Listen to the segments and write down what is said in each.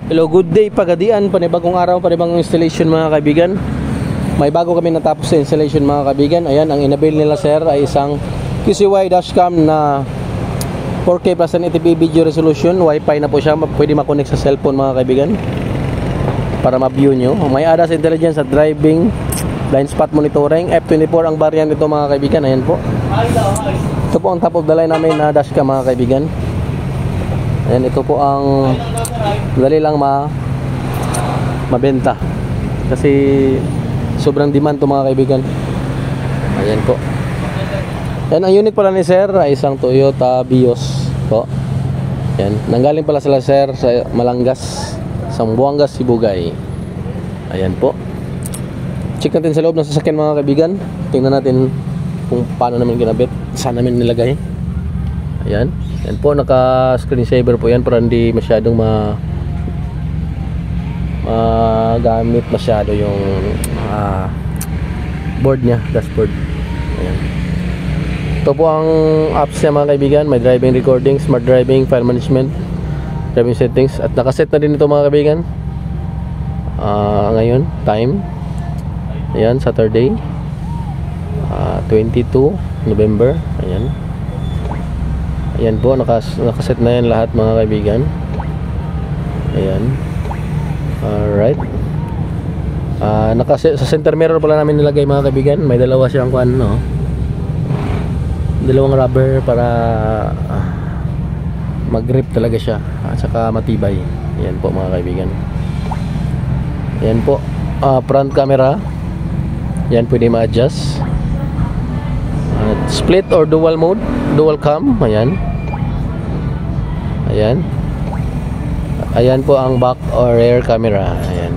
Hello, good day Pagadian, panibagong araw, panibagong installation mga kaibigan. May bago kami natapos sa installation mga kaibigan. Ayan, ang inabil nila sir ay isang QCY dashcam na 4K plus 1080p video resolution. Wi-Fi na po siya, pwede makonect sa cellphone mga kaibigan para ma-view nyo. May ADAS intelligence at driving blind spot monitoring. F24 ang variant ito mga kaibigan. Ayan po. Ito po ang top of the line namin na dashcam mga kaibigan. Ayan, ito po ang dali lang mabenta kasi sobrang demand to mga kaibigan. Ayan po. Ayan, ang unit pala ni sir ay isang Toyota Vios po. Ayan, nanggaling pala sila sir sa Malangas, Zamboanga, Sibugay. Ayan po. Check natin sa loob ng sasakyan mga kaibigan. Tingnan natin kung paano namin ginabit, saan namin nilagay. Ayan. Yan po, naka screensaver po yan para hindi masyadong magamit masyado yung board nya, dashboard. Ayan. Ito po ang apps niya mga kaibigan. May driving recording, smart driving, file management, driving settings. At nakaset na din ito mga kaibigan. Ngayon, time. Ayan, Saturday 22 November. Ayan. Ayan po, nakaset na yan lahat mga kaibigan. Ayan. Alright. Sa center mirror pala namin nilagay mga kaibigan. May dalawa siyang dalawang rubber para mag-grip talaga siya at saka matibay. Ayan po mga kaibigan. Ayan po, front camera. Ayan, pwede ma-adjust. Split or dual mode, dual cam. Ayan. Ayan. Ayan po ang back or rear camera. Ayan.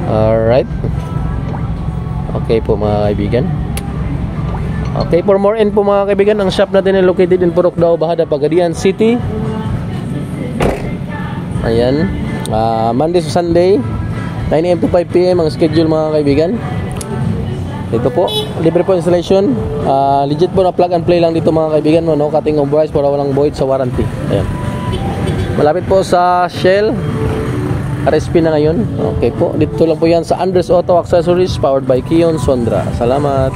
Alright. Okay po mga kaibigan. Okay, for more info mga kaibigan, ang shop natin ay located in Purok Dao, Bahada, Pagadian City. Ayan. Monday to Sunday 9 AM to 5 PM ang schedule mga kaibigan. Ito po, libre po installation. Legit po na plug and play lang dito mga kaibigan. No cutting of wires para walang void sa warranty. Ayan. Malapit po sa Shell RSP na ngayon. Okay po, dito lang po yan sa Andres Auto Accessories powered by Kion Sondra. Salamat.